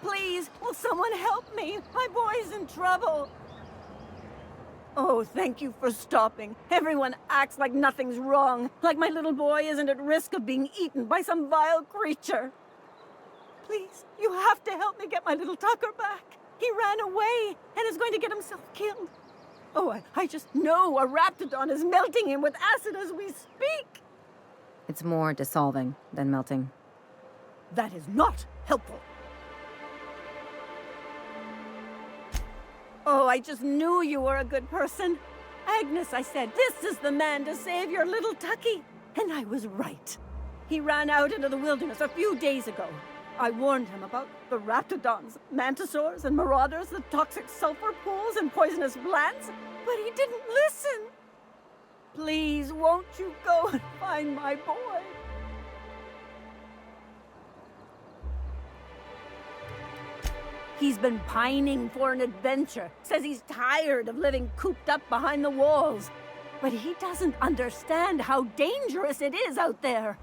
Please, will someone help me? My boy's in trouble. Oh, thank you for stopping. Everyone acts like nothing's wrong, like my little boy isn't at risk of being eaten by some vile creature. Please, you have to help me get my little Tucker back. He ran away and is going to get himself killed. Oh, I just know a raptidon is melting him with acid as we speak. It's more dissolving than melting. That is not helpful. Oh, I just knew you were a good person. Agnes, I said, this is the man to save your little Tucky. And I was right. He ran out into the wilderness a few days ago. I warned him about the raptidons, mantisaurs, and marauders, the toxic sulfur pools and poisonous plants, but he didn't listen. Please, won't you go and find my boy? He's been pining for an adventure. Says he's tired of living cooped up behind the walls. But he doesn't understand how dangerous it is out there.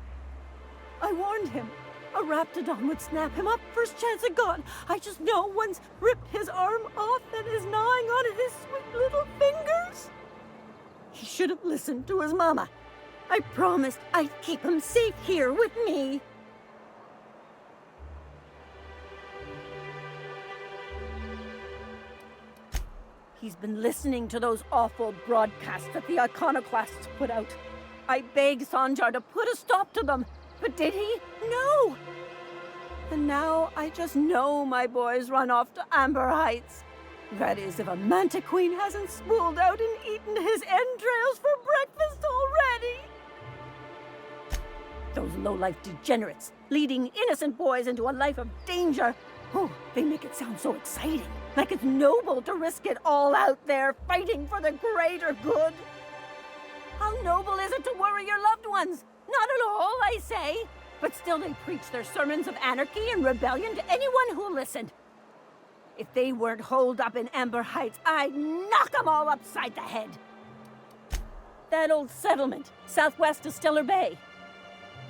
I warned him. A raptidon would snap him up first chance it got. I just know one's ripped his arm off and is gnawing on his sweet little fingers. He should have listened to his mama. I promised I'd keep him safe here with me. He's been listening to those awful broadcasts that the iconoclasts put out. I begged Sanjar to put a stop to them, but did he? No! And now I just know my boy's run off to Amber Heights. That is, if a manta queen hasn't spooled out and eaten his entrails for breakfast already. Those low-life degenerates, leading innocent boys into a life of danger. Oh, they make it sound so exciting. Like it's noble to risk it all out there, fighting for the greater good. How noble is it to worry your loved ones? Not at all, I say. But still they preach their sermons of anarchy and rebellion to anyone who listened. If they weren't holed up in Amber Heights, I'd knock them all upside the head. That old settlement, southwest of Stellar Bay.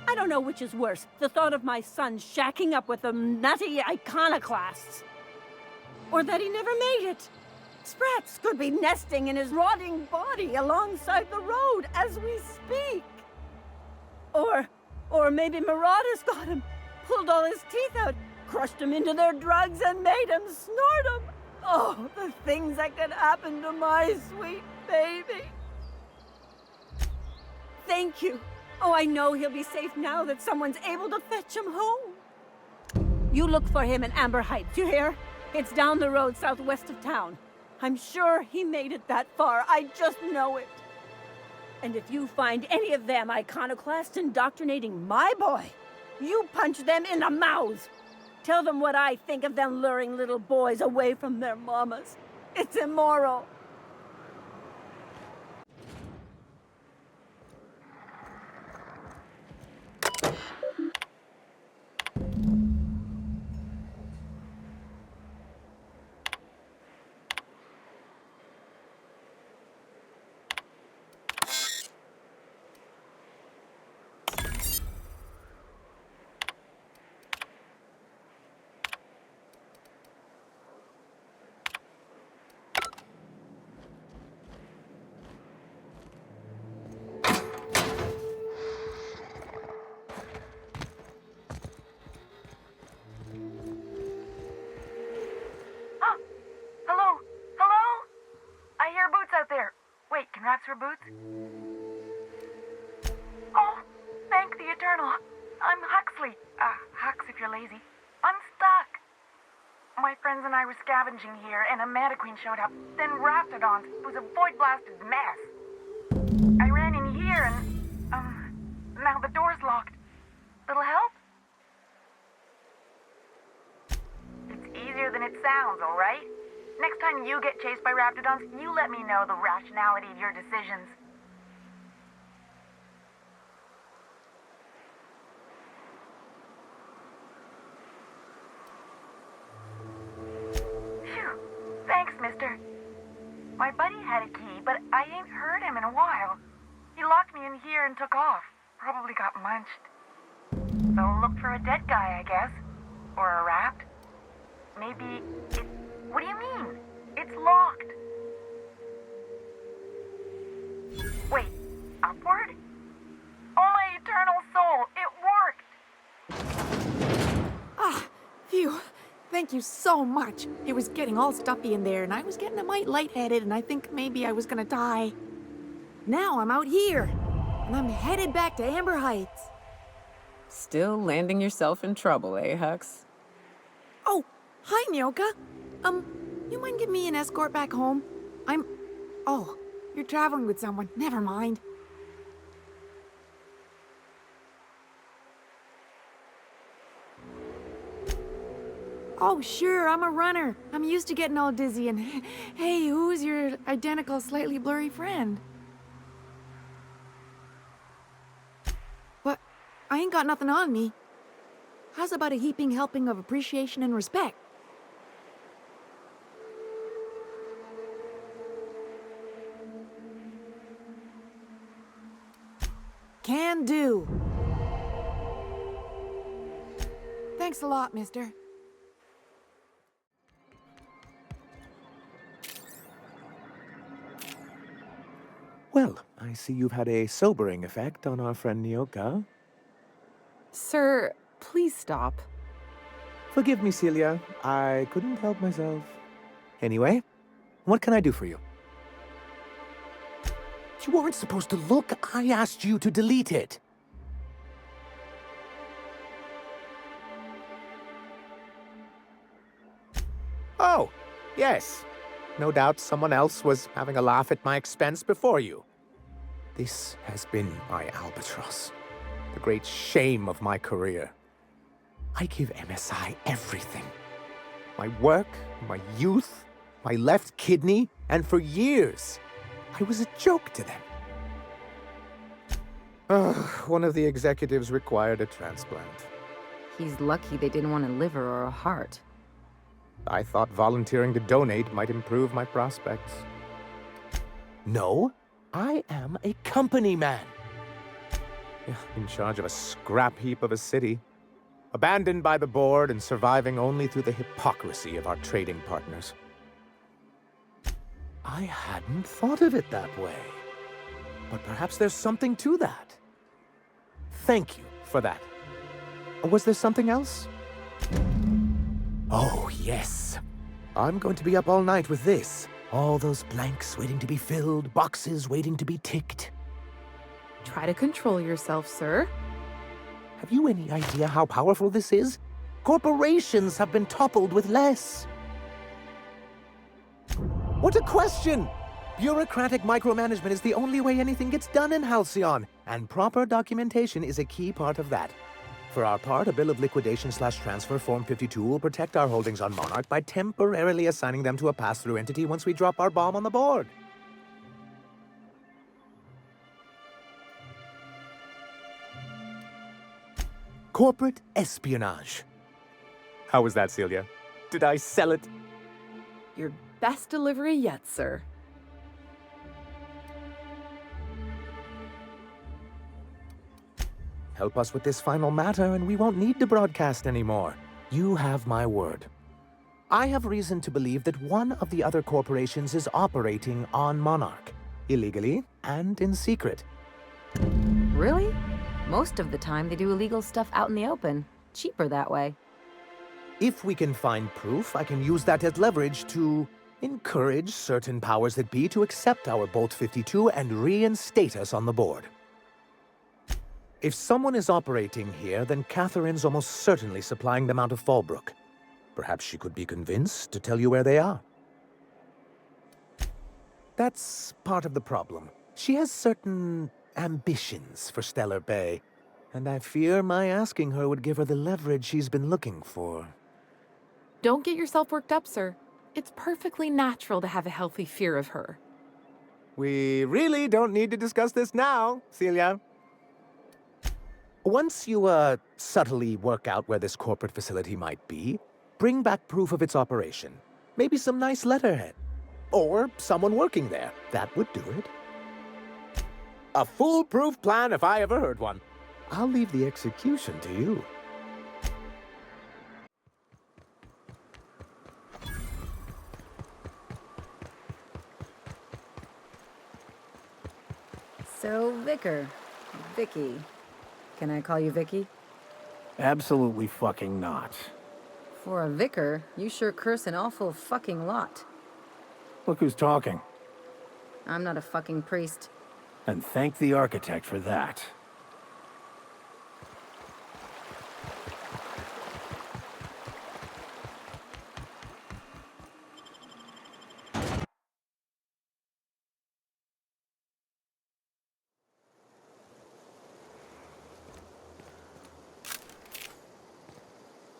I don't know which is worse, the thought of my son shacking up with the nutty iconoclasts, or that he never made it. Sprats could be nesting in his rotting body alongside the road as we speak. Or maybe marauders got him, pulled all his teeth out, crushed him into their drugs and made him snort them. Oh, the things that could happen to my sweet baby. Thank you. Oh, I know he'll be safe now that someone's able to fetch him home. You look for him in Amber Heights, you hear? It's down the road southwest of town. I'm sure he made it that far. I just know it. And if you find any of them iconoclasts indoctrinating my boy, you punch them in the mouths. Tell them what I think of them luring little boys away from their mamas. It's immoral. Rats for boots? Oh, thank the Eternal. I'm Huxley. Hux if you're lazy. I'm stuck. My friends and I were scavenging here, and a manta queen showed up. Then raptidons. It was a void-blasted mess. I ran in here, and, now the door's locked. Little help? It's easier than it sounds, all right? Next time you get chased by raptidons, you let me know the rationality of your decisions. Phew. Thanks, mister. My buddy had a key, but I ain't heard him in a while. He locked me in here and took off. Probably got munched. So look for a dead guy, I guess. Or a rat. Maybe it... What do you mean? It's locked. Wait, upward? Oh, my eternal soul, it worked! Ah, phew. Thank you so much. It was getting all stuffy in there, and I was getting a mite lightheaded, and I think maybe I was gonna die. Now I'm out here, and I'm headed back to Amber Heights. Still landing yourself in trouble, eh, Hux? Oh, hi, Nyoka. You mind giving me an escort back home? Oh, you're traveling with someone. Never mind. Oh, sure, I'm a runner. I'm used to getting all dizzy and... Hey, who's your identical, slightly blurry friend? But I ain't got nothing on me. How's about a heaping helping of appreciation and respect? Can do. Thanks a lot, mister. Well, I see you've had a sobering effect on our friend Nyoka. Sir, please stop. Forgive me, Celia. I couldn't help myself. Anyway, what can I do for you? You weren't supposed to look. I asked you to delete it. Oh, yes. No doubt someone else was having a laugh at my expense before you. This has been my albatross, the great shame of my career. I give MSI everything. My work, my youth, my left kidney, and for years, I was a joke to them. One of the executives required a transplant. He's lucky they didn't want a liver or a heart. I thought volunteering to donate might improve my prospects. No, I am a company man. In charge of a scrap heap of a city. Abandoned by the board and surviving only through the hypocrisy of our trading partners. I hadn't thought of it that way. But perhaps there's something to that. Thank you for that. Was there something else? Oh, yes. I'm going to be up all night with this. All those blanks waiting to be filled, boxes waiting to be ticked. Try to control yourself, sir. Have you any idea how powerful this is? Corporations have been toppled with less. What a question! Bureaucratic micromanagement is the only way anything gets done in Halcyon, and proper documentation is a key part of that. For our part, a bill of liquidation/transfer Form 52 will protect our holdings on Monarch by temporarily assigning them to a pass-through entity once we drop our bomb on the board. Corporate espionage. How was that, Celia? Did I sell it? Your best delivery yet, sir. Help us with this final matter and we won't need to broadcast anymore. You have my word. I have reason to believe that one of the other corporations is operating on Monarch, illegally and in secret. Really? Most of the time they do illegal stuff out in the open. Cheaper that way. If we can find proof, I can use that as leverage to encourage certain powers that be to accept our Bolt 52 and reinstate us on the board. If someone is operating here, then Catherine's almost certainly supplying them out of Fallbrook. Perhaps she could be convinced to tell you where they are. That's part of the problem. She has certain ambitions for Stellar Bay, and I fear my asking her would give her the leverage she's been looking for. Don't get yourself worked up, sir. It's perfectly natural to have a healthy fear of her. We really don't need to discuss this now, Celia. Once you, subtly work out where this corporate facility might be, bring back proof of its operation. Maybe some nice letterhead. Or someone working there. That would do it. A foolproof plan if I ever heard one. I'll leave the execution to you. So, Vicar. Vicky. Can I call you Vicky? Absolutely fucking not. For a vicar, you sure curse an awful fucking lot. Look who's talking. I'm not a fucking priest. And thank the architect for that.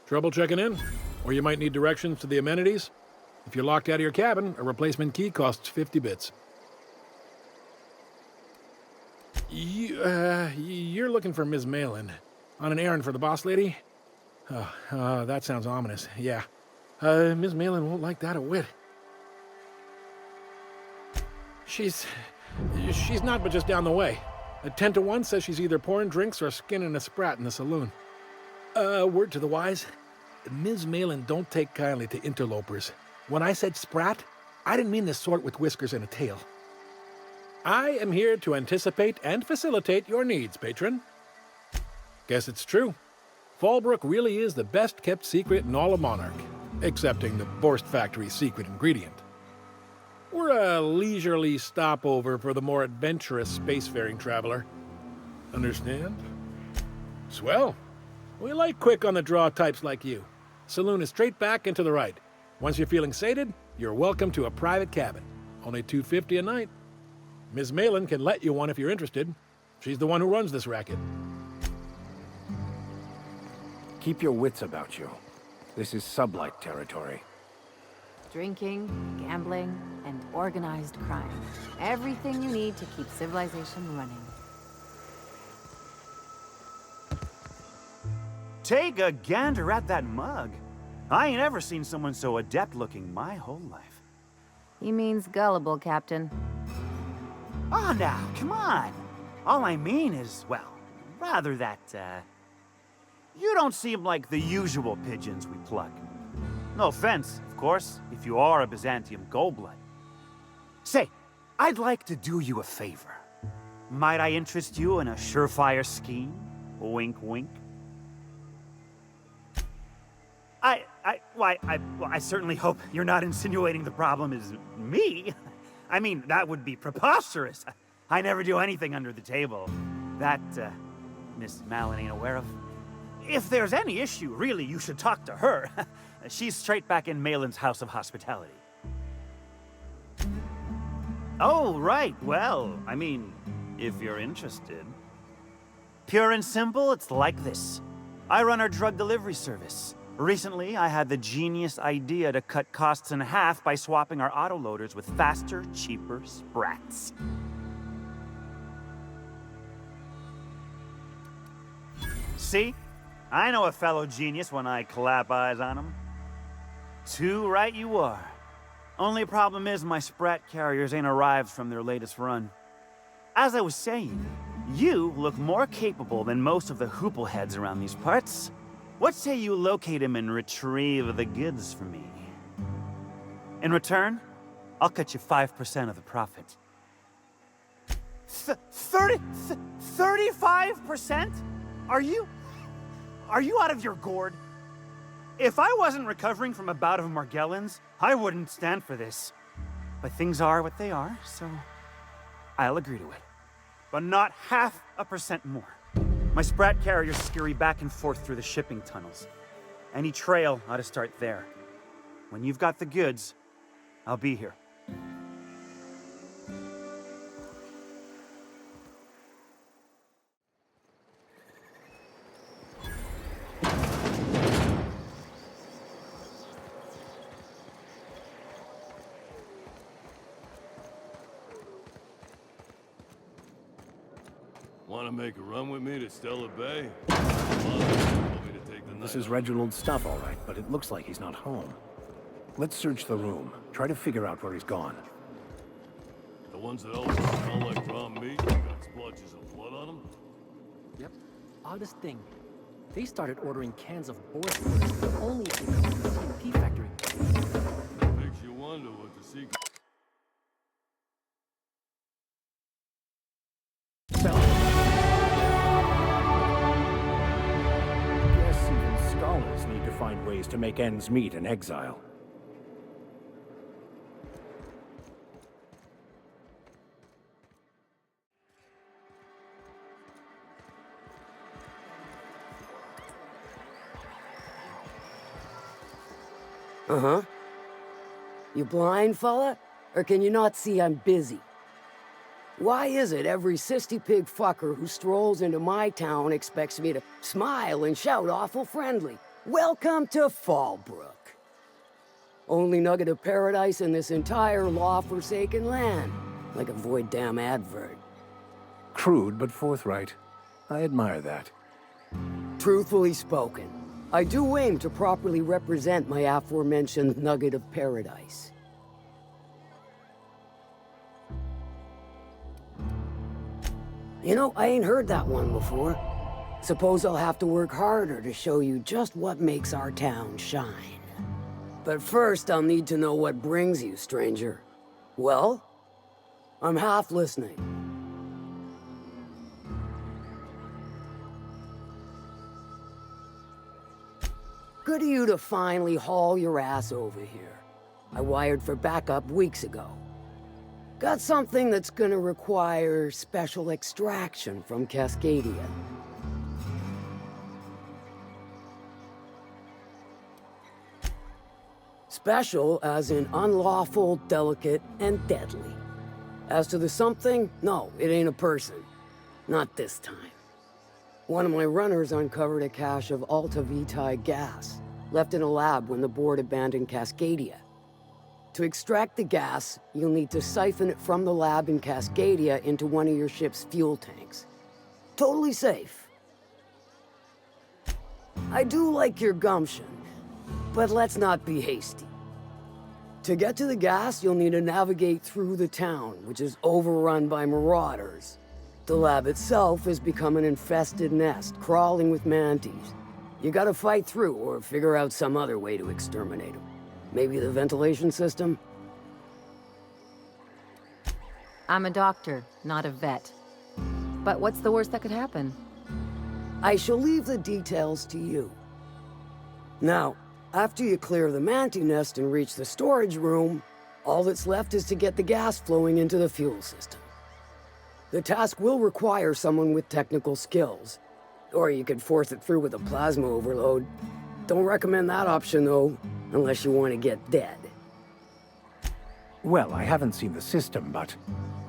Trouble checking in? Or you might need directions to the amenities? If you're locked out of your cabin, a replacement key costs 50 bits. You're looking for Ms. Malin. On an errand for the boss lady? That sounds ominous. Yeah. Ms. Malin won't like that a whit. She's not but just down the way. A 10 to 1 says she's either pouring drinks or skinning a sprat in the saloon. Word to the wise. Ms. Malin don't take kindly to interlopers. When I said sprat, I didn't mean the sort with whiskers and a tail. I am here to anticipate and facilitate your needs, patron. Guess it's true. Fallbrook really is the best-kept secret in all of Monarch, excepting the Borst Factory's secret ingredient. We're a leisurely stopover for the more adventurous spacefaring traveler. Understand? Swell. We like quick-on-the-draw types like you. Saloon is straight back and to the right. Once you're feeling sated, you're welcome to a private cabin. Only $250 a night. Ms. Malin can let you one if you're interested. She's the one who runs this racket. Keep your wits about you. This is sublight territory. Drinking, gambling, and organized crime. Everything you need to keep civilization running. Take a gander at that mug. I ain't ever seen someone so adept-looking my whole life. He means gullible, Captain. Oh, now, come on. All I mean is, well, rather that, you don't seem like the usual pigeons we pluck. No offense, of course, if you are a Byzantium goldblood. Say, I'd like to do you a favor. Might I interest you in a surefire scheme? Wink, wink. I certainly hope you're not insinuating the problem is me. I mean, that would be preposterous. I never do anything under the table. That, Miss Malin ain't aware of. If there's any issue, really, you should talk to her. She's straight back in Malin's House of Hospitality. Oh, right. Well, I mean, if you're interested. Pure and simple, it's like this. I run our drug delivery service. Recently, I had the genius idea to cut costs in half by swapping our autoloaders with faster, cheaper sprats. See? I know a fellow genius when I clap eyes on him. Too right you are. Only problem is my sprat carriers ain't arrived from their latest run. As I was saying, you look more capable than most of the hoople heads around these parts. What say you locate him and retrieve the goods for me? In return, I'll cut you 5% of the profit. 35%? Are you out of your gourd? If I wasn't recovering from a bout of Margellans, I wouldn't stand for this. But things are what they are, so I'll agree to it. But not 0.5% more. My sprat carriers scurry back and forth through the shipping tunnels. Any trail ought to start there. When you've got the goods, I'll be here. Want to make a run with me to Stella Bay? Want me to take the This night is off? Reginald's stuff, all right, but it looks like he's not home. Let's search the room. Try to figure out where he's gone. The ones that always smell like raw meat and got splotches of blood on them? Yep. Oddest thing. They started ordering cans of boar only if they come from the CMP factory. Makes you wonder what the secret... find ways to make ends meet in exile. Uh-huh. You blind, fella? Or can you not see I'm busy? Why is it every sissy pig fucker who strolls into my town expects me to smile and shout awful friendly? Welcome to Fallbrook. Only nugget of paradise in this entire law-forsaken land. Like a void damn advert. Crude but forthright. I admire that. Truthfully spoken, I do aim to properly represent my aforementioned nugget of paradise. You know, I ain't heard that one before. Suppose I'll have to work harder to show you just what makes our town shine. But first, I'll need to know what brings you, stranger. Well? I'm half listening. Good of you to finally haul your ass over here. I wired for backup weeks ago. Got something that's gonna require special extraction from Cascadia. Special as in unlawful, delicate, and deadly. As to the something, no, it ain't a person. Not this time. One of my runners uncovered a cache of Alta Vitae gas, left in a lab when the board abandoned Cascadia. To extract the gas, you'll need to siphon it from the lab in Cascadia into one of your ship's fuel tanks. Totally safe. I do like your gumption, but let's not be hasty. To get to the gas, you'll need to navigate through the town, which is overrun by marauders. The lab itself has become an infested nest, crawling with mantis. You gotta fight through or figure out some other way to exterminate them. Maybe the ventilation system? I'm a doctor, not a vet. But what's the worst that could happen? I shall leave the details to you. Now, after you clear the mantis nest and reach the storage room, all that's left is to get the gas flowing into the fuel system. The task will require someone with technical skills. Or you could force it through with a plasma overload. Don't recommend that option, though, unless you want to get dead. Well, I haven't seen the system, but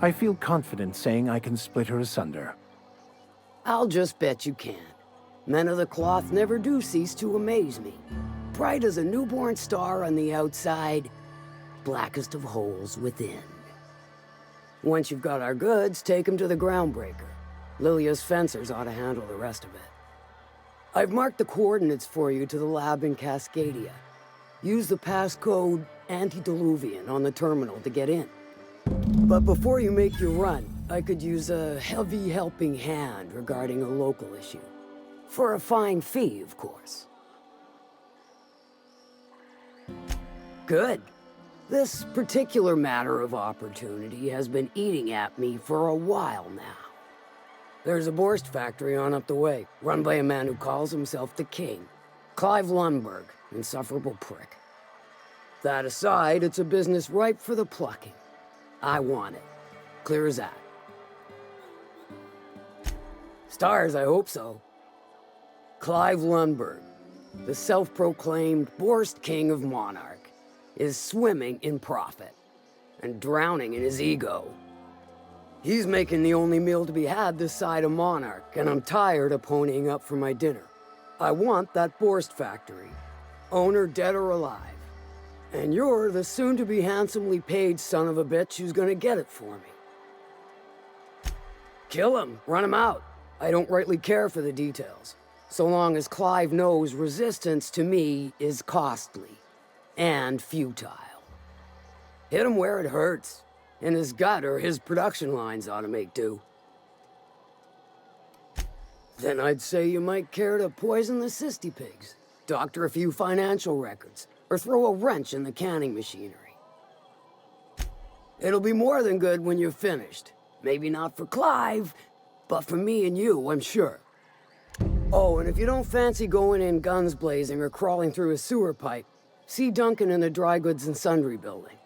I feel confident saying I can split her asunder. I'll just bet you can. Men of the cloth never do cease to amaze me. Bright as a newborn star on the outside, blackest of holes within. Once you've got our goods, take them to the groundbreaker. Lilia's fencers ought to handle the rest of it. I've marked the coordinates for you to the lab in Cascadia. Use the passcode Antediluvian on the terminal to get in. But before you make your run, I could use a heavy helping hand regarding a local issue. For a fine fee, of course. Good. This particular matter of opportunity has been eating at me for a while now. There's a Borst factory on up the way, run by a man who calls himself the King. Clive Lundberg, insufferable prick. That aside, it's a business ripe for the plucking. I want it. Clear as that. Stars, I hope so. Clive Lundberg, the self-proclaimed Borst King of Monarch, is swimming in profit and drowning in his ego. He's making the only meal to be had this side of Monarch, and I'm tired of ponying up for my dinner. I want that Borst factory, owner dead or alive. And you're the soon-to-be handsomely paid son of a bitch who's gonna get it for me. Kill him, run him out. I don't rightly care for the details, so long as Clive knows resistance to me is costly and futile. Hit him where it hurts. In his gut or his production lines ought to make do. Then I'd say you might care to poison the cysty pigs, doctor a few financial records, or throw a wrench in the canning machinery. It'll be more than good when you're finished. Maybe not for Clive, but for me and you, I'm sure. Oh, and if you don't fancy going in guns blazing or crawling through a sewer pipe, see Duncan in the Dry Goods and Sundry building.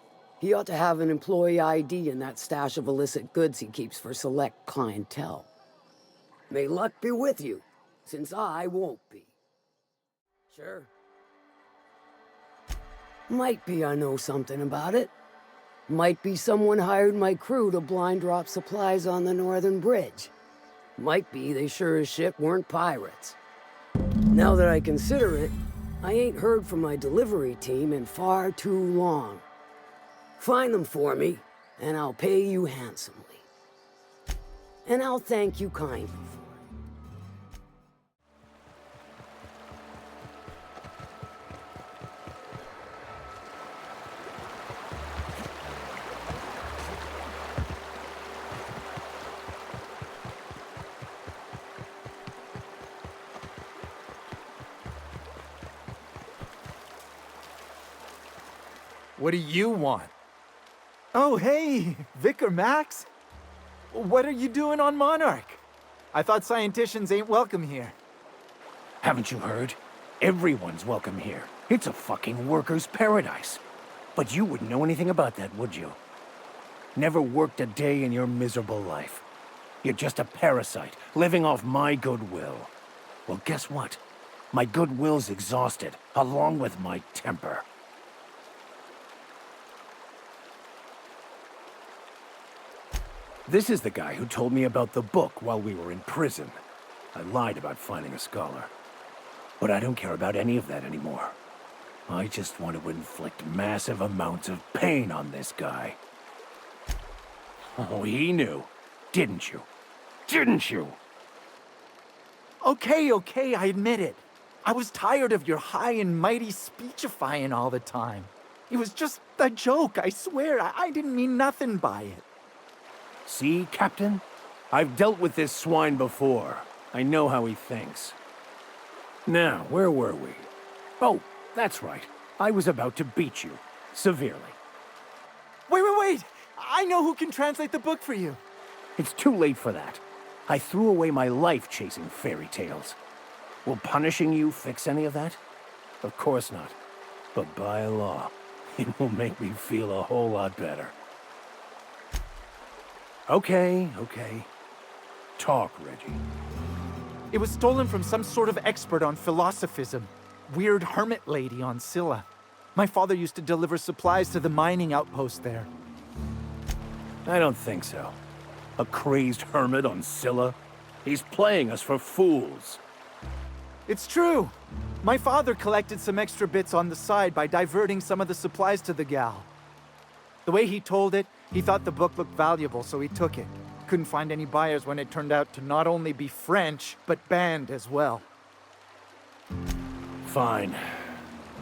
He ought to have an employee ID in that stash of illicit goods he keeps for select clientele. May luck be with you, since I won't be. Sure. Might be I know something about it. Might be someone hired my crew to blind drop supplies on the Northern Bridge. Might be they sure as shit weren't pirates. Now that I consider it, I ain't heard from my delivery team in far too long. Find them for me, and I'll pay you handsomely. And I'll thank you kindly for it. What do you want? Oh, hey, Vicar Max. What are you doing on Monarch? I thought scienticians ain't welcome here. Haven't you heard? Everyone's welcome here. It's a fucking worker's paradise. But you wouldn't know anything about that, would you? Never worked a day in your miserable life. You're just a parasite, living off my goodwill. Well, guess what? My goodwill's exhausted, along with my temper. This is the guy who told me about the book while we were in prison. I lied about finding a scholar. But I don't care about any of that anymore. I just want to inflict massive amounts of pain on this guy. Oh, he knew. Didn't you? Didn't you? Okay, I admit it. I was tired of your high and mighty speechifying all the time. It was just a joke, I swear. I didn't mean nothing by it. See, Captain? I've dealt with this swine before. I know how he thinks. Now, where were we? Oh, that's right. I was about to beat you. Severely. Wait! I know who can translate the book for you. It's too late for that. I threw away my life chasing fairy tales. Will punishing you fix any of that? Of course not. But by law, it will make me feel a whole lot better. Okay. Talk, Reggie. It was stolen from some sort of expert on philosophism. Weird hermit lady on Scylla. My father used to deliver supplies to the mining outpost there. I don't think so. A crazed hermit on Scylla? He's playing us for fools. It's true. My father collected some extra bits on the side by diverting some of the supplies to the gal. The way he told it, he thought the book looked valuable, so he took it. Couldn't find any buyers when it turned out to not only be French, but banned as well. Fine.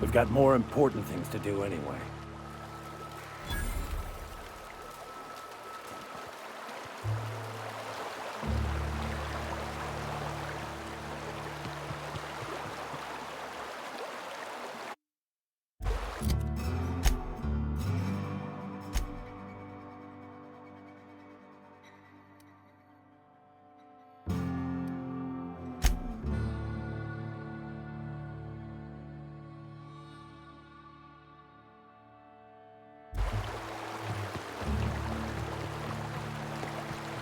We've got more important things to do anyway.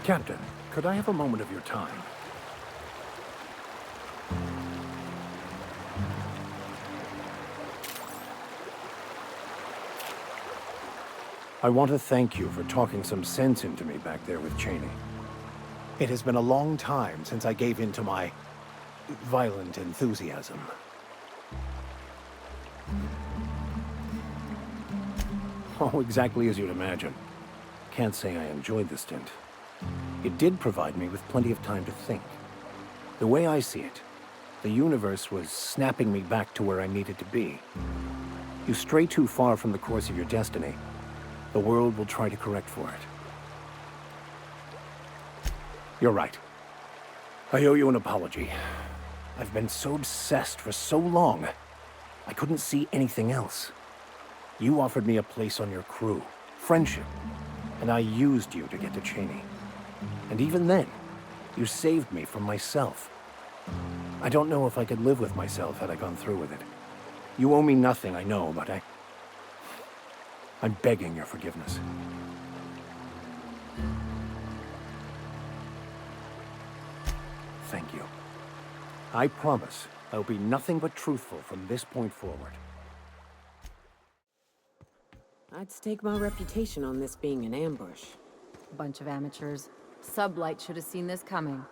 Captain, could I have a moment of your time? I want to thank you for talking some sense into me back there with Cheney. It has been a long time since I gave in to my violent enthusiasm. Oh, exactly as you'd imagine. Can't say I enjoyed the stint. It did provide me with plenty of time to think. The way I see it, the universe was snapping me back to where I needed to be. You stray too far from the course of your destiny, the world will try to correct for it. You're right. I owe you an apology. I've been so obsessed for so long, I couldn't see anything else. You offered me a place on your crew, friendship, and I used you to get to Cheney. And even then, you saved me from myself. I don't know if I could live with myself had I gone through with it. You owe me nothing, I know, but I'm begging your forgiveness. Thank you. I promise I'll be nothing but truthful from this point forward. I'd stake my reputation on this being an ambush. Bunch of amateurs. Sublight should have seen this coming.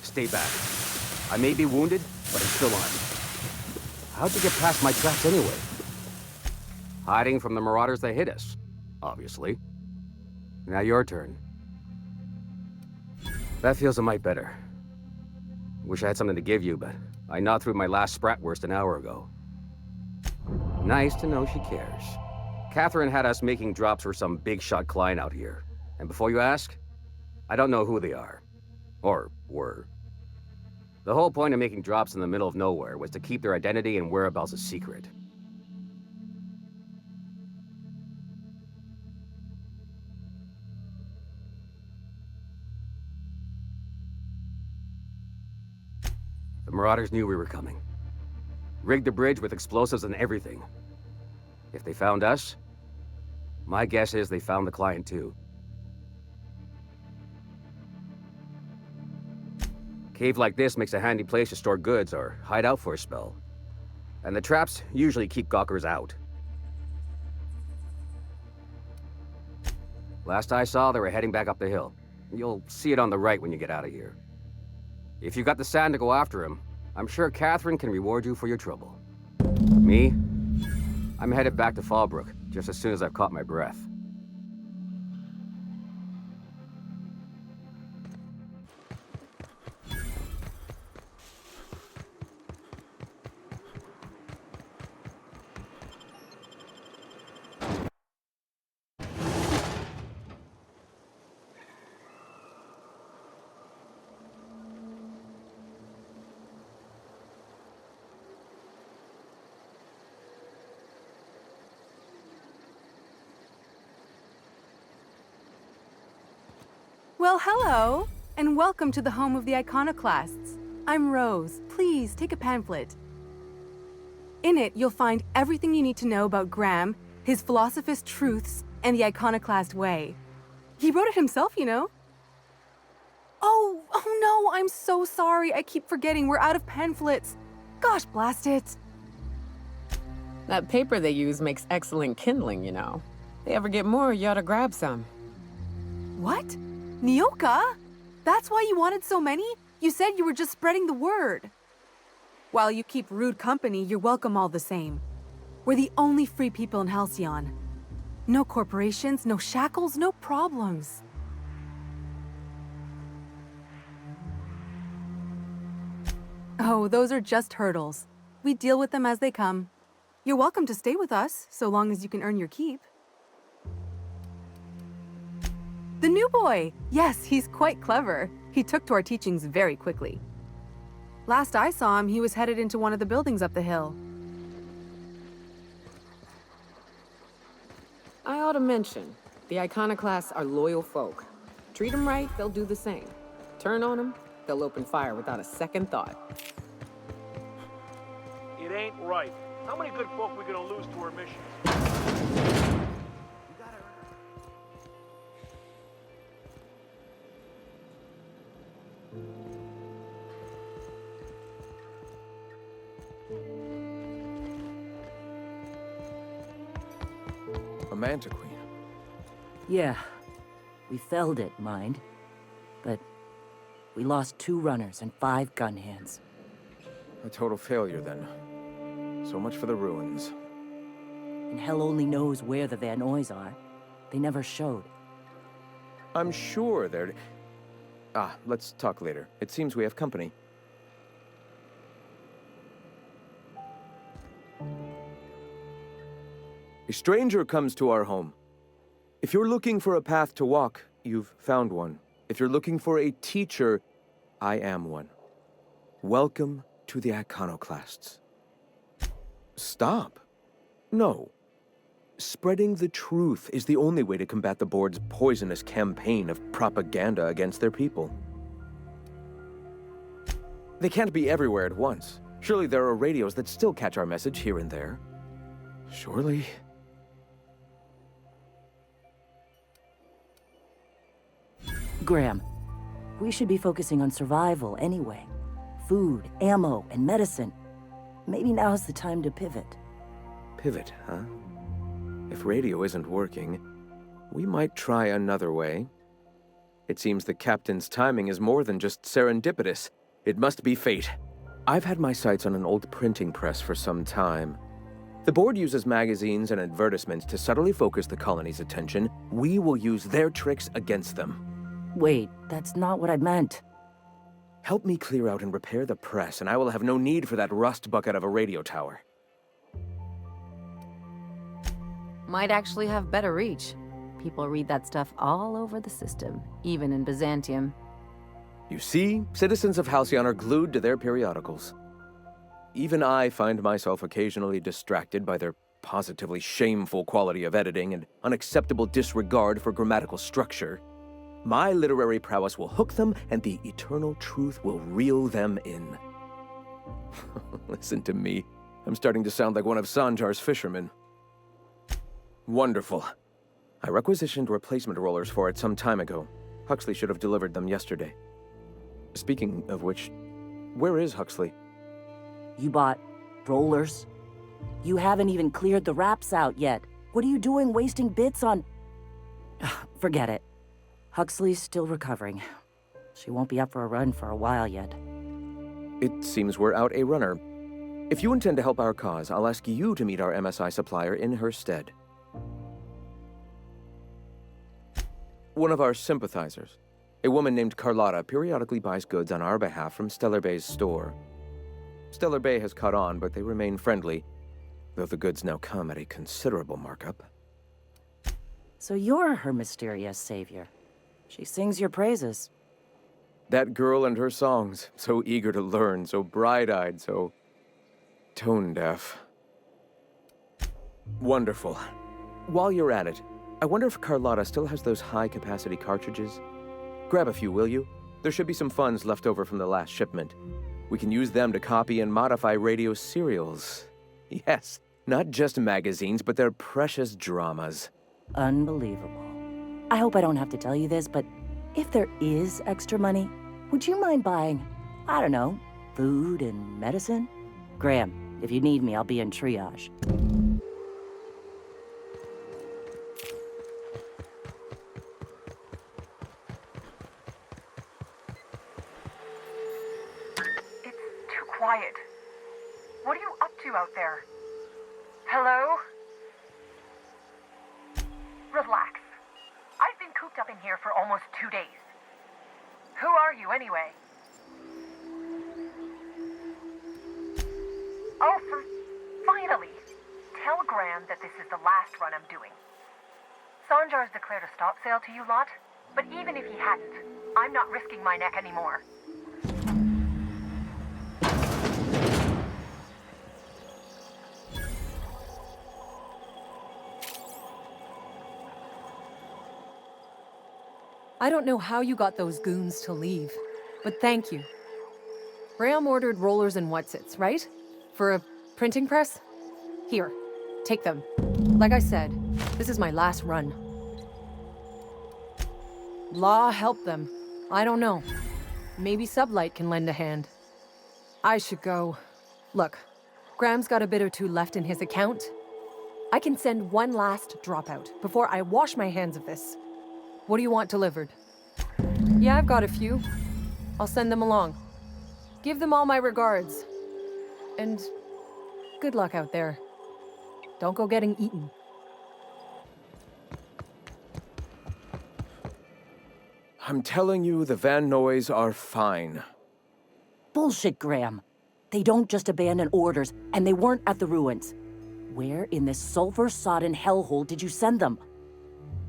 Stay back. I may be wounded, but I'm still armed. How'd you get past my traps anyway? Hiding from the marauders that hit us, obviously. Now your turn. That feels a mite better. Wish I had something to give you, but I gnawed through my last Spratwurst an hour ago. Nice to know she cares. Catherine had us making drops for some big-shot client out here. And before you ask, I don't know who they are. Or were. The whole point of making drops in the middle of nowhere was to keep their identity and whereabouts a secret. The Marauders knew we were coming. Rigged the bridge with explosives and everything. If they found us, my guess is they found the client too. Cave like this makes a handy place to store goods or hide out for a spell. And the traps usually keep gawkers out. Last I saw, they were heading back up the hill. You'll see it on the right when you get out of here. If you've got the sand to go after him, I'm sure Catherine can reward you for your trouble. Me? I'm headed back to Fallbrook just as soon as I've caught my breath. Well, hello, and welcome to the home of the Iconoclasts. I'm Rose. Please take a pamphlet. In it, you'll find everything you need to know about Graham, his philosophist truths, and the Iconoclast way. He wrote it himself, you know. Oh no, I'm so sorry. I keep forgetting we're out of pamphlets. Gosh, blast it. That paper they use makes excellent kindling, you know. If they ever get more, you ought to grab some. What? Nyoka? That's why you wanted so many? You said you were just spreading the word. While you keep rude company, you're welcome all the same. We're the only free people in Halcyon. No corporations, no shackles, no problems. Oh, those are just hurdles. We deal with them as they come. You're welcome to stay with us, so long as you can earn your keep. The new boy! Yes, he's quite clever. He took to our teachings very quickly. Last I saw him, he was headed into one of the buildings up the hill. I ought to mention, the Iconoclasts are loyal folk. Treat them right, they'll do the same. Turn on them, they'll open fire without a second thought. It ain't right. How many good folk we gonna lose to our missions? A Manta Queen. Yeah. We felled it, mind. But we lost 2 runners and 5 gun hands. A total failure, then. So much for the ruins. And hell only knows where the Van Oys are. They never showed. I'm sure they're... let's talk later. It seems we have company. A stranger comes to our home. If you're looking for a path to walk, you've found one. If you're looking for a teacher, I am one. Welcome to the Iconoclasts. Stop. No. Spreading the truth is the only way to combat the board's poisonous campaign of propaganda against their people. They can't be everywhere at once. Surely there are radios that still catch our message here and there. Surely... Graham, we should be focusing on survival anyway. Food, ammo, and medicine. Maybe now's the time to pivot. Pivot, huh? If radio isn't working, we might try another way. It seems the captain's timing is more than just serendipitous. It must be fate. I've had my sights on an old printing press for some time. The board uses magazines and advertisements to subtly focus the colony's attention. We will use their tricks against them. Wait, that's not what I meant. Help me clear out and repair the press, and I will have no need for that rust bucket of a radio tower. Might actually have better reach. People read that stuff all over the system, even in Byzantium. You see, citizens of Halcyon are glued to their periodicals. Even I find myself occasionally distracted by their positively shameful quality of editing and unacceptable disregard for grammatical structure. My literary prowess will hook them, and the eternal truth will reel them in. Listen to me. I'm starting to sound like one of Sanjar's fishermen. Wonderful. I requisitioned replacement rollers for it some time ago. Huxley should have delivered them yesterday. Speaking of which, where is Huxley? You bought rollers? You haven't even cleared the wraps out yet. What are you doing wasting bits on... Forget it. Huxley's still recovering. She won't be up for a run for a while yet. It seems we're out a runner. If you intend to help our cause, I'll ask you to meet our MSI supplier in her stead. One of our sympathizers, a woman named Carlotta, periodically buys goods on our behalf from Stellar Bay's store. Stellar Bay has caught on, but they remain friendly, though the goods now come at a considerable markup. So you're her mysterious savior. She sings your praises. That girl and her songs, so eager to learn, so bright-eyed, so tone-deaf. Wonderful. While you're at it, I wonder if Carlotta still has those high-capacity cartridges? Grab a few, will you? There should be some funds left over from the last shipment. We can use them to copy and modify radio serials. Yes, not just magazines, but their precious dramas. Unbelievable. I hope I don't have to tell you this, but if there is extra money, would you mind buying, I don't know, food and medicine? Graham, if you need me, I'll be in triage. It's too quiet. What are you up to out there? Hello? Relax. I've been cooped up in here for almost 2 days. Who are you, anyway? Oh, finally! Tell Graham that this is the last run I'm doing. Sanjar's declared a stop sale to you lot, but even if he hadn't, I'm not risking my neck anymore. I don't know how you got those goons to leave, but thank you. Graham ordered rollers and whatsits, right? For a printing press? Here, take them. Like I said, this is my last run. Law help them. I don't know. Maybe Sublight can lend a hand. I should go. Look, Graham's got a bit or two left in his account. I can send one last dropout before I wash my hands of this. What do you want delivered? Yeah, I've got a few. I'll send them along. Give them all my regards. And good luck out there. Don't go getting eaten. I'm telling you, the Van Noys are fine. Bullshit, Graham. They don't just abandon orders, and they weren't at the ruins. Where in this sulfur-sodden hellhole did you send them?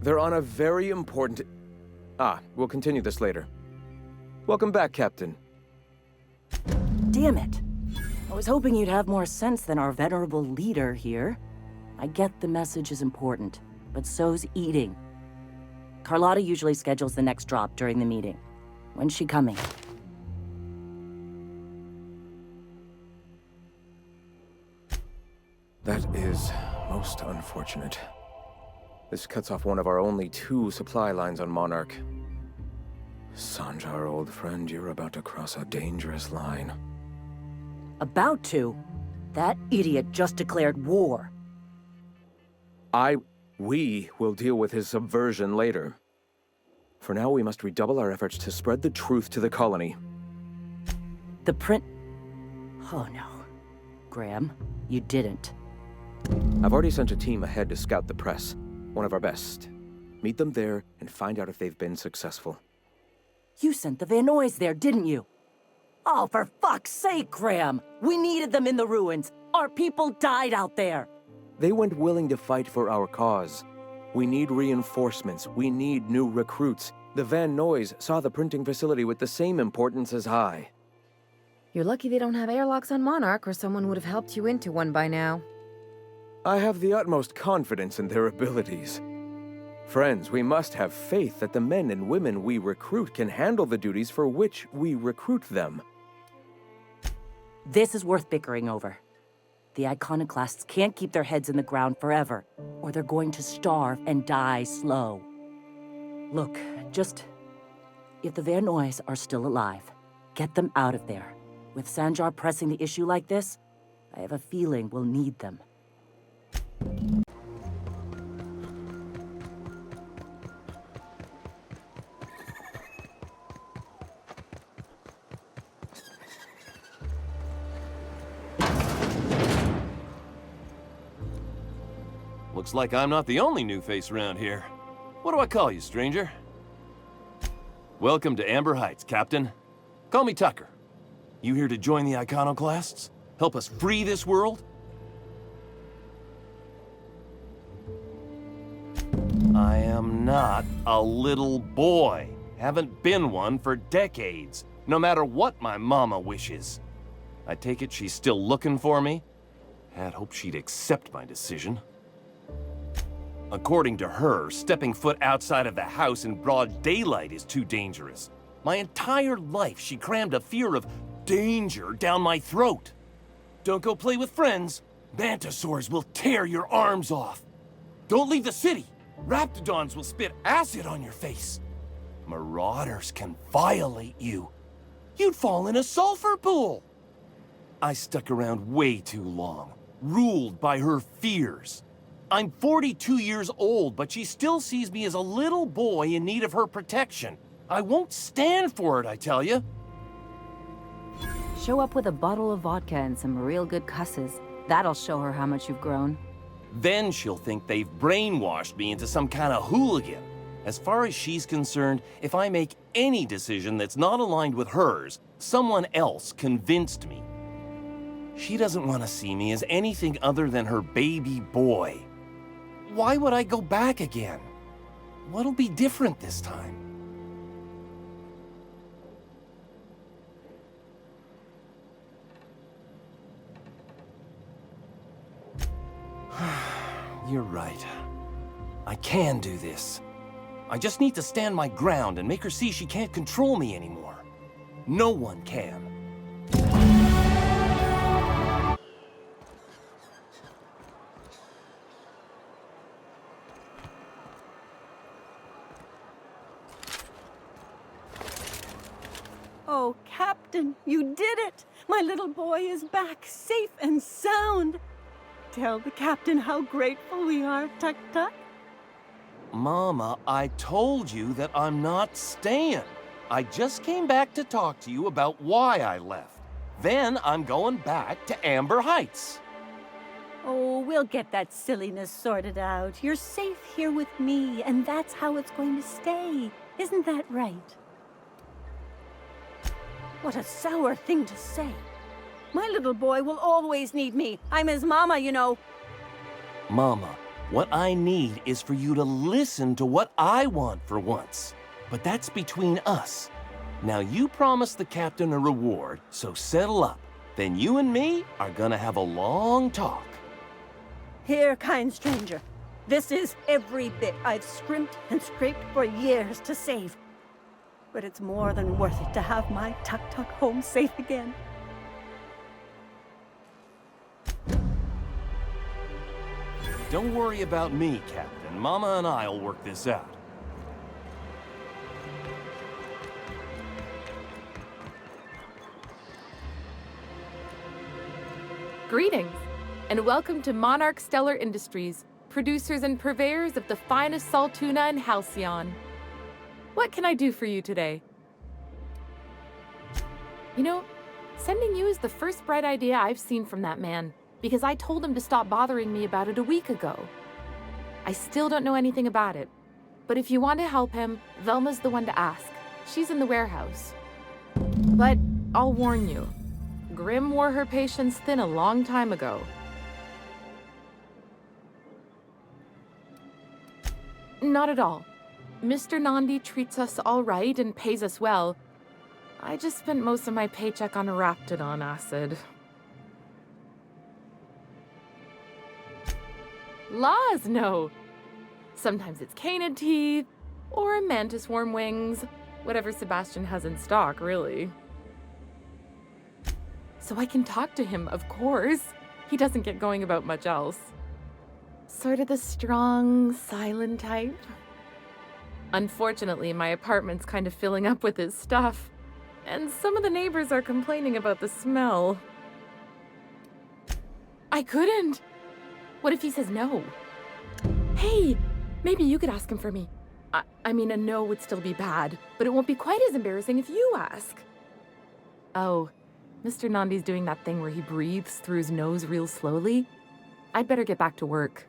They're on a very important... we'll continue this later. Welcome back, Captain. Damn it. I was hoping you'd have more sense than our venerable leader here. I get the message is important, but so's eating. Carlotta usually schedules the next drop during the meeting. When's she coming? That is most unfortunate. This cuts off one of our only 2 supply lines on Monarch. Sanjar, old friend, you're about to cross a dangerous line. About to? That idiot just declared war. We will deal with his subversion later. For now, we must redouble our efforts to spread the truth to the colony. The print... Oh no. Graham, you didn't. I've already sent a team ahead to scout the press. One of our best. Meet them there and find out if they've been successful. You sent the Van Noys there, didn't you? Oh, for fuck's sake, Graham! We needed them in the ruins! Our people died out there! They went willing to fight for our cause. We need reinforcements. We need new recruits. The Van Noys saw the printing facility with the same importance as I. You're lucky they don't have airlocks on Monarch, or someone would have helped you into one by now. I have the utmost confidence in their abilities. Friends, we must have faith that the men and women we recruit can handle the duties for which we recruit them. This is worth bickering over. The iconoclasts can't keep their heads in the ground forever, or they're going to starve and die slow. Look, if the Van Noys are still alive, get them out of there. With Sanjar pressing the issue like this, I have a feeling we'll need them. Looks like I'm not the only new face around here. What do I call you, stranger? Welcome to Amber Heights, Captain. Call me Tucker. You here to join the Iconoclasts? Help us free this world? I am not a little boy. Haven't been one for decades, no matter what my mama wishes. I take it she's still looking for me? Had hoped she'd accept my decision. According to her, stepping foot outside of the house in broad daylight is too dangerous. My entire life, she crammed a fear of danger down my throat. Don't go play with friends. Mantisaurs will tear your arms off. Don't leave the city. Raptidons will spit acid on your face. Marauders can violate you. You'd fall in a sulfur pool. I stuck around way too long, ruled by her fears. I'm 42 years old, but she still sees me as a little boy in need of her protection. I won't stand for it, I tell you. Show up with a bottle of vodka and some real good cusses. That'll show her how much you've grown. Then she'll think they've brainwashed me into some kind of hooligan. As far as she's concerned, if I make any decision that's not aligned with hers, someone else convinced me. She doesn't want to see me as anything other than her baby boy. Why would I go back again? What'll be different this time? You're right. I can do this. I just need to stand my ground and make her see she can't control me anymore. No one can. Oh, Captain, you did it! My little boy is back, safe and sound. Tell the captain how grateful we are, Tuk Tuk. Mama, I told you that I'm not staying. I just came back to talk to you about why I left. Then I'm going back to Amber Heights. Oh, we'll get that silliness sorted out. You're safe here with me, and that's how it's going to stay. Isn't that right? What a sour thing to say. My little boy will always need me. I'm his mama, you know. Mama, what I need is for you to listen to what I want for once. But that's between us. Now you promised the captain a reward, so settle up. Then you and me are gonna have a long talk. Here, kind stranger. This is every bit I've scrimped and scraped for years to save. But it's more than worth it to have my Tuk Tuk home safe again. Don't worry about me, Captain. Mama and I'll work this out. Greetings, and welcome to Monarch Stellar Industries, producers and purveyors of the finest salt tuna in Halcyon. What can I do for you today? You know, sending you is the first bright idea I've seen from that man, because I told him to stop bothering me about it a week ago. I still don't know anything about it, but if you want to help him, Velma's the one to ask. She's in the warehouse. But I'll warn you, Grim wore her patience thin a long time ago. Not at all. Mr. Nandi treats us all right and pays us well. I just spent most of my paycheck on Raptidon acid. Laws, no. Sometimes it's canid teeth, or mantis worm wings. Whatever Sebastian has in stock, really. So I can talk to him, of course. He doesn't get going about much else. Sort of the strong, silent type. Unfortunately, my apartment's kind of filling up with his stuff, and some of the neighbors are complaining about the smell. I couldn't. What if he says no? Hey, maybe you could ask him for me. I mean, a no would still be bad, but it won't be quite as embarrassing if you ask. Oh, Mr. Nandi's doing that thing where he breathes through his nose real slowly. I'd better get back to work.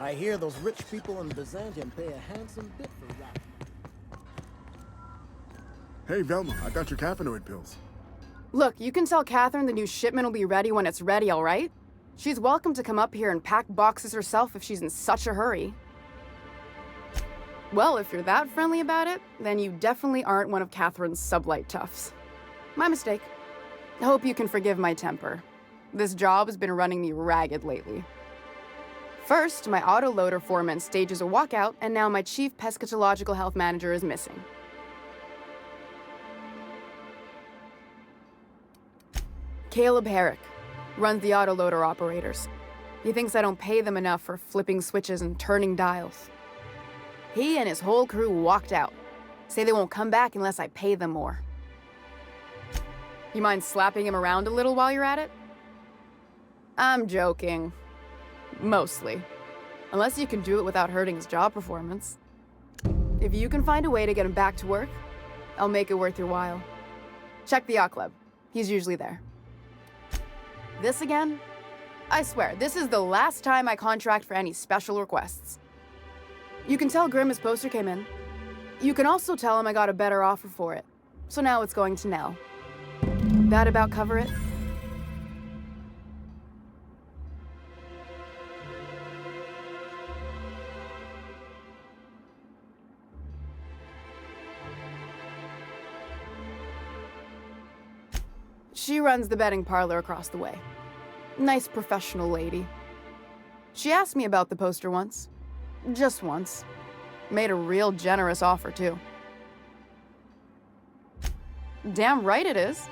I hear those rich people in Byzantium pay a handsome bit for rap. Hey, Velma, I got your caffeinoid pills. Look, you can tell Catherine the new shipment will be ready when it's ready, all right? She's welcome to come up here and pack boxes herself if she's in such a hurry. Well, if you're that friendly about it, then you definitely aren't one of Catherine's sublight toughs. My mistake. I hope you can forgive my temper. This job has been running me ragged lately. First, my autoloader foreman stages a walkout, and now my chief pescatological health manager is missing. Caleb Herrick runs the autoloader operators. He thinks I don't pay them enough for flipping switches and turning dials. He and his whole crew walked out. Say they won't come back unless I pay them more. You mind slapping him around a little while you're at it? I'm joking. Mostly. Unless you can do it without hurting his job performance. If you can find a way to get him back to work, I'll make it worth your while. Check the yacht club. He's usually there. This again? I swear, this is the last time I contract for any special requests. You can tell Grim his poster came in. You can also tell him I got a better offer for it. So now it's going to Nell. That about cover it? She runs the betting parlor across the way. Nice professional lady. She asked me about the poster once. Just once. Made a real generous offer, too. Damn right it is.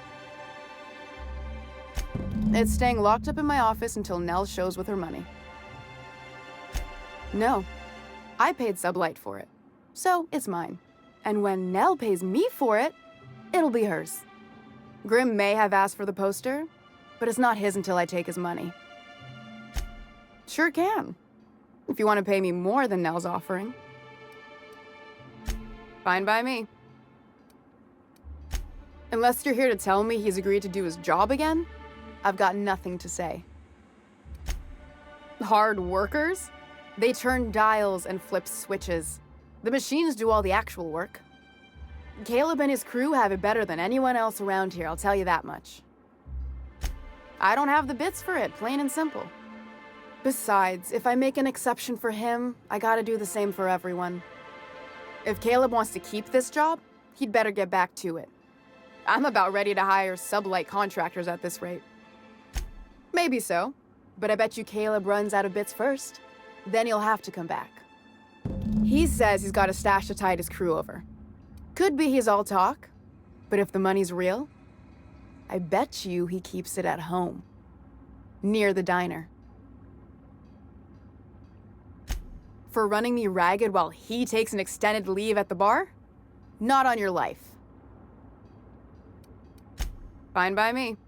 It's staying locked up in my office until Nell shows with her money. No, I paid Sublight for it, so it's mine. And when Nell pays me for it, it'll be hers. Grim may have asked for the poster, but it's not his until I take his money. Sure can, if you want to pay me more than Nell's offering. Fine by me. Unless you're here to tell me he's agreed to do his job again, I've got nothing to say. Hard workers? They turn dials and flip switches. The machines do all the actual work. Caleb and his crew have it better than anyone else around here, I'll tell you that much. I don't have the bits for it, plain and simple. Besides, if I make an exception for him, I gotta do the same for everyone. If Caleb wants to keep this job, he'd better get back to it. I'm about ready to hire Sublight contractors at this rate. Maybe so, but I bet you Caleb runs out of bits first. Then he'll have to come back. He says he's got a stash to tide his crew over. Could be he's all talk, but if the money's real, I bet you he keeps it at home, near the diner. For running me ragged while he takes an extended leave at the bar? Not on your life. Fine by me.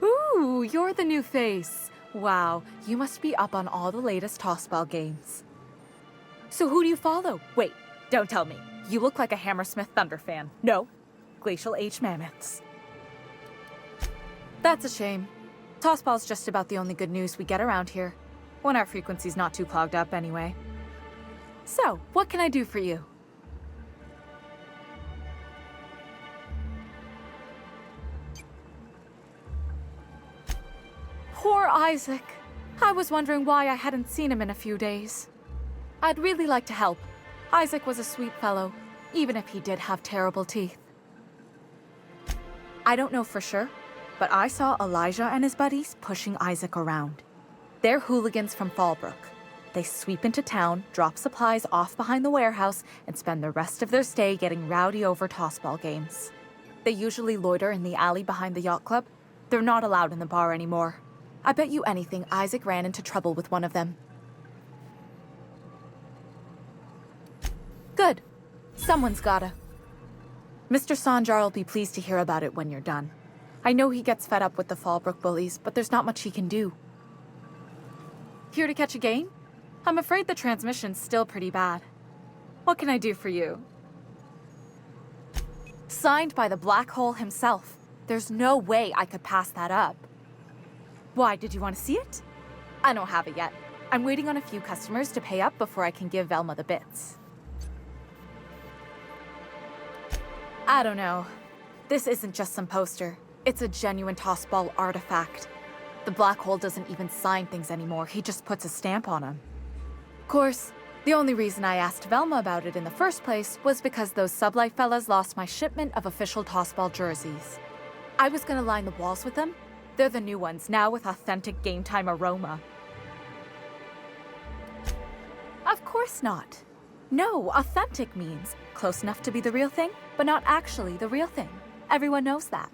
Ooh, you're the new face. Wow, you must be up on all the latest tossball games. So who do you follow? Wait, don't tell me. You look like a Hammersmith Thunder fan. No, Glacial Age Mammoths. That's a shame. Tossball's just about the only good news we get around here. When our frequency's not too clogged up anyway. So, what can I do for you? Poor Isaac. I was wondering why I hadn't seen him in a few days. I'd really like to help. Isaac was a sweet fellow, even if he did have terrible teeth. I don't know for sure, but I saw Elijah and his buddies pushing Isaac around. They're hooligans from Fallbrook. They sweep into town, drop supplies off behind the warehouse, and spend the rest of their stay getting rowdy over tossball games. They usually loiter in the alley behind the yacht club. They're not allowed in the bar anymore. I bet you anything Isaac ran into trouble with one of them. Good. Someone's gotta. Mr. Sanjar will be pleased to hear about it when you're done. I know he gets fed up with the Fallbrook bullies, but there's not much he can do. Here to catch a game? I'm afraid the transmission's still pretty bad. What can I do for you? Signed by the Black Hole himself. There's no way I could pass that up. Why, did you want to see it? I don't have it yet. I'm waiting on a few customers to pay up before I can give Velma the bits. I don't know. This isn't just some poster. It's a genuine tossball artifact. The Black Hole doesn't even sign things anymore. He just puts a stamp on them. Of course, the only reason I asked Velma about it in the first place was because those Sublight fellas lost my shipment of official tossball jerseys. I was gonna line the walls with them. They're the new ones, now with authentic game time aroma. Of course not. No, authentic means close enough to be the real thing, but not actually the real thing. Everyone knows that.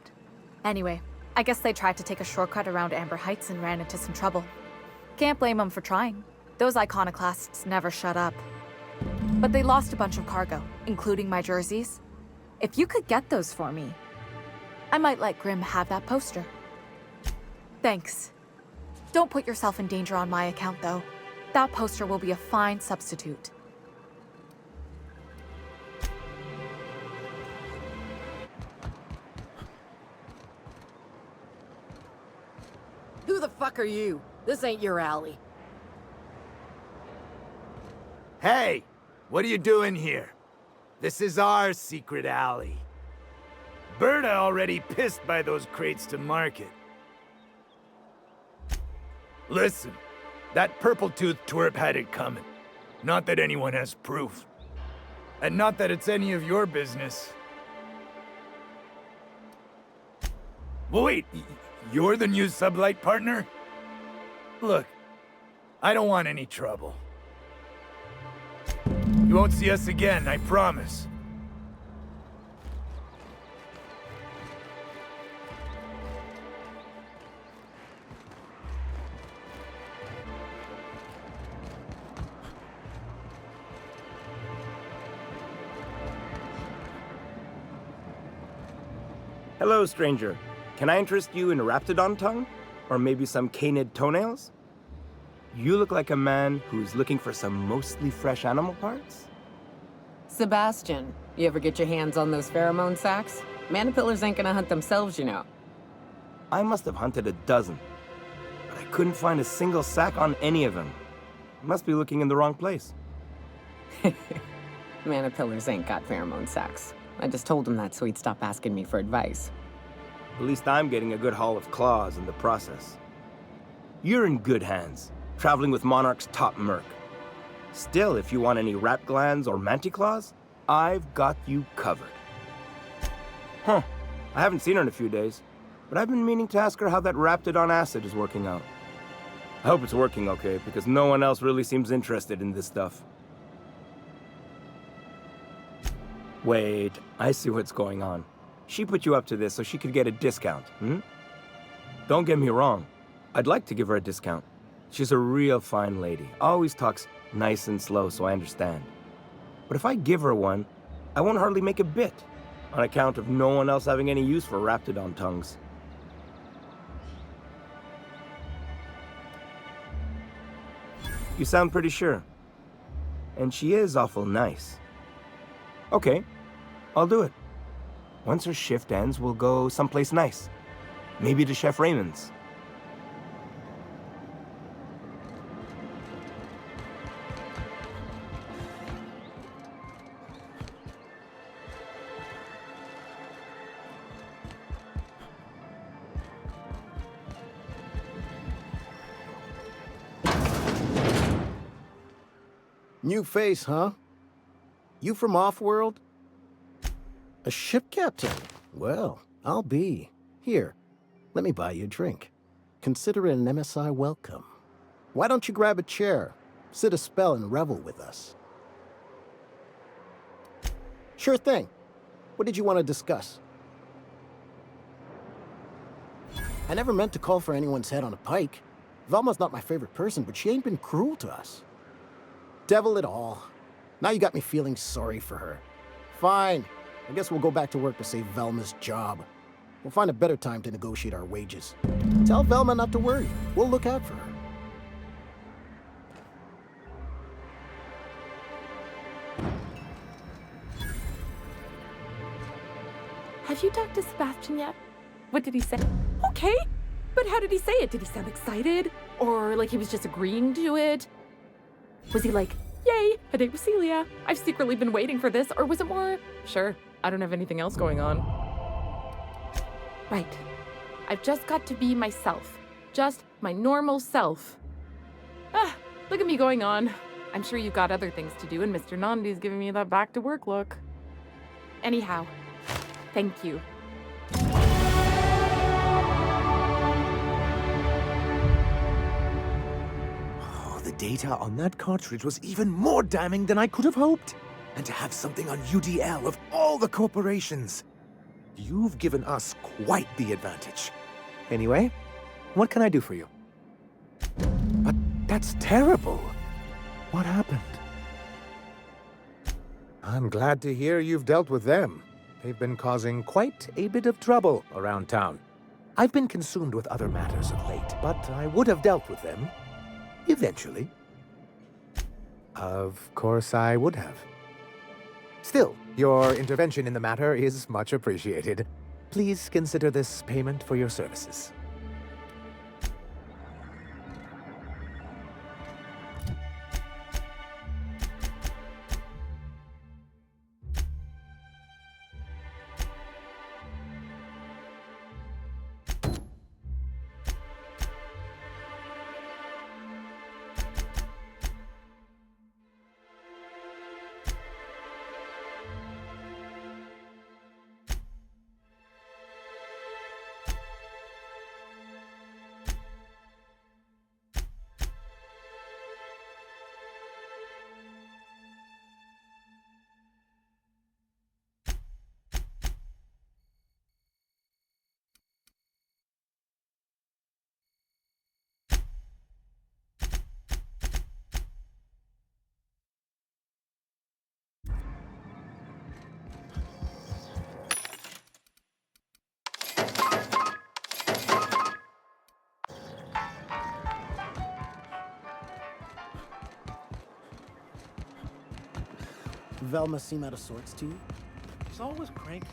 Anyway, I guess they tried to take a shortcut around Amber Heights and ran into some trouble. Can't blame them for trying. Those iconoclasts never shut up. But they lost a bunch of cargo, including my jerseys. If you could get those for me, I might let Grim have that poster. Thanks. Don't put yourself in danger on my account, though. That poster will be a fine substitute. Who the fuck are you? This ain't your alley. Hey! What are you doing here? This is our secret alley. Berta already pissed by those crates to market. Listen, that purple-toothed twerp had it coming. Not that anyone has proof. And not that it's any of your business. Well, wait, you're the new sublight partner? Look, I don't want any trouble. You won't see us again, I promise. Hello, stranger. Can I interest you in Raptidon tongue? Or maybe some canid toenails? You look like a man who's looking for some mostly fresh animal parts? Sebastian, you ever get your hands on those pheromone sacs? Manipillars ain't gonna hunt themselves, you know. I must have hunted a dozen, but I couldn't find a single sack on any of them. Must be looking in the wrong place. Manipillars ain't got pheromone sacs. I just told him that so he'd stop asking me for advice. At least I'm getting a good haul of claws in the process. You're in good hands, traveling with Monarch's top merc. Still, if you want any rat glands or manticlaws, I've got you covered. Huh. I haven't seen her in a few days, but I've been meaning to ask her how that Raptidon acid is working out. I hope it's working okay, because no one else really seems interested in this stuff. Wait, I see what's going on. She put you up to this so she could get a discount, hmm? Don't get me wrong. I'd like to give her a discount. She's a real fine lady. Always talks nice and slow, so I understand. But if I give her one, I won't hardly make a bit, on account of no one else having any use for Raptidon tongues. You sound pretty sure. And she is awful nice. Okay, I'll do it. Once her shift ends, we'll go someplace nice. Maybe to Chef Raymond's. New face, huh? You from off-world? A ship captain? Well, I'll be. Here, let me buy you a drink. Consider it an MSI welcome. Why don't you grab a chair, sit a spell, and revel with us? Sure thing. What did you want to discuss? I never meant to call for anyone's head on a pike. Velma's not my favorite person, but she ain't been cruel to us. Devil it all. Now you got me feeling sorry for her. Fine. I guess we'll go back to work to save Velma's job. We'll find a better time to negotiate our wages. Tell Velma not to worry. We'll look out for her. Have you talked to Sebastian yet? What did he say? Okay, but how did he say it? Did he sound excited? Or like he was just agreeing to it? Was he like, yay, a date with Celia. I've secretly been waiting for this. Or was it more, sure, I don't have anything else going on. Right. I've just got to be myself. Just my normal self. Ah, look at me going on. I'm sure you've got other things to do, and Mr. Nandi's giving me that back to work look. Anyhow, thank you. The data on that cartridge was even more damning than I could have hoped. And to have something on UDL of all the corporations. You've given us quite the advantage. Anyway, what can I do for you? But that's terrible. What happened? I'm glad to hear you've dealt with them. They've been causing quite a bit of trouble around town. I've been consumed with other matters of late, but I would have dealt with them. Eventually. Of course I would have. Still, your intervention in the matter is much appreciated. Please consider this payment for your services. Velma seem out of sorts to you? She's always cranky.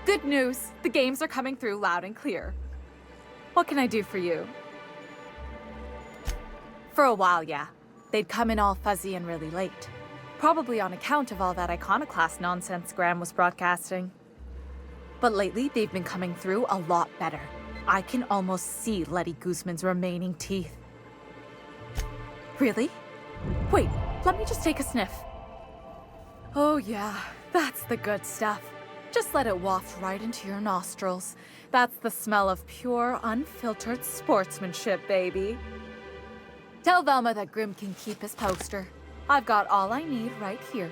Good news. The games are coming through loud and clear. What can I do for you? For a while, yeah. They'd come in all fuzzy and really late. Probably on account of all that iconoclast nonsense Graham was broadcasting. But lately, they've been coming through a lot better. I can almost see Letty Guzman's remaining teeth. Really? Wait, let me just take a sniff. Oh yeah, that's the good stuff. Just let it waft right into your nostrils. That's the smell of pure, unfiltered sportsmanship, baby. Tell Velma that Grim can keep his poster. I've got all I need right here.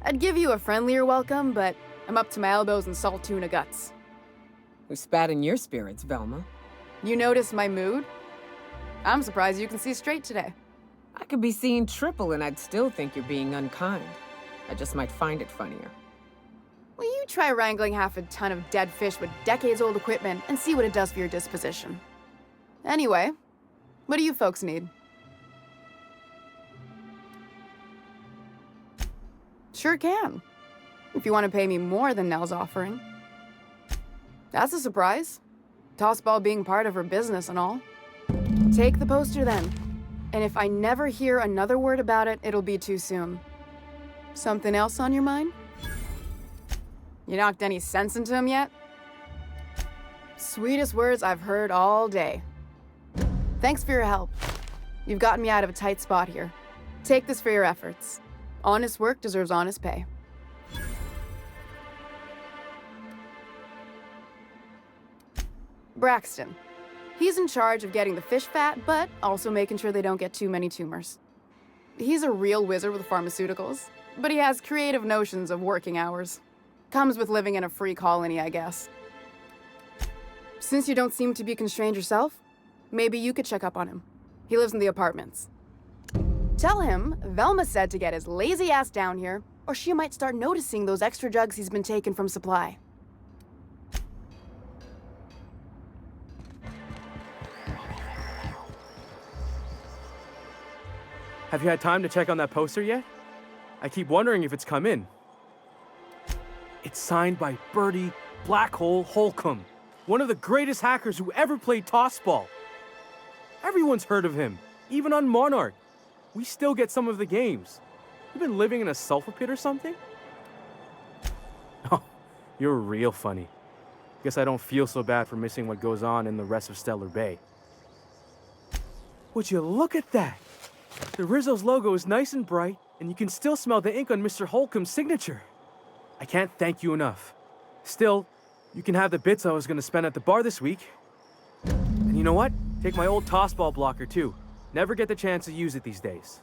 I'd give you a friendlier welcome, but I'm up to my elbows in salt tuna guts. We spat in your spirits, Velma. You notice my mood? I'm surprised you can see straight today. I could be seeing triple and I'd still think you're being unkind. I just might find it funnier. Will you try wrangling half a ton of dead fish with decades-old equipment and see what it does for your disposition? Anyway, what do you folks need? Sure can. If you want to pay me more than Nell's offering. That's a surprise. Tossball being part of her business and all. Take the poster then. And if I never hear another word about it, it'll be too soon. Something else on your mind? You knocked any sense into him yet? Sweetest words I've heard all day. Thanks for your help. You've gotten me out of a tight spot here. Take this for your efforts. Honest work deserves honest pay. Braxton. He's in charge of getting the fish fat, but also making sure they don't get too many tumors. He's a real wizard with pharmaceuticals, but he has creative notions of working hours. Comes with living in a free colony, I guess. Since you don't seem to be constrained yourself, maybe you could check up on him. He lives in the apartments. Tell him Velma said to get his lazy ass down here, or she might start noticing those extra jugs he's been taking from supply. Have you had time to check on that poster yet? I keep wondering if it's come in. It's signed by Bertie Black Hole Holcomb, one of the greatest hackers who ever played tossball. Everyone's heard of him, even on Monarch. We still get some of the games. You've been living in a sulfur pit or something? Oh, you're real funny. Guess I don't feel so bad for missing what goes on in the rest of Stellar Bay. Would you look at that? The Rizzo's logo is nice and bright, and you can still smell the ink on Mr. Holcomb's signature. I can't thank you enough. Still, you can have the bits I was going to spend at the bar this week. And you know what? Take my old tossball blocker, too. Never get the chance to use it these days.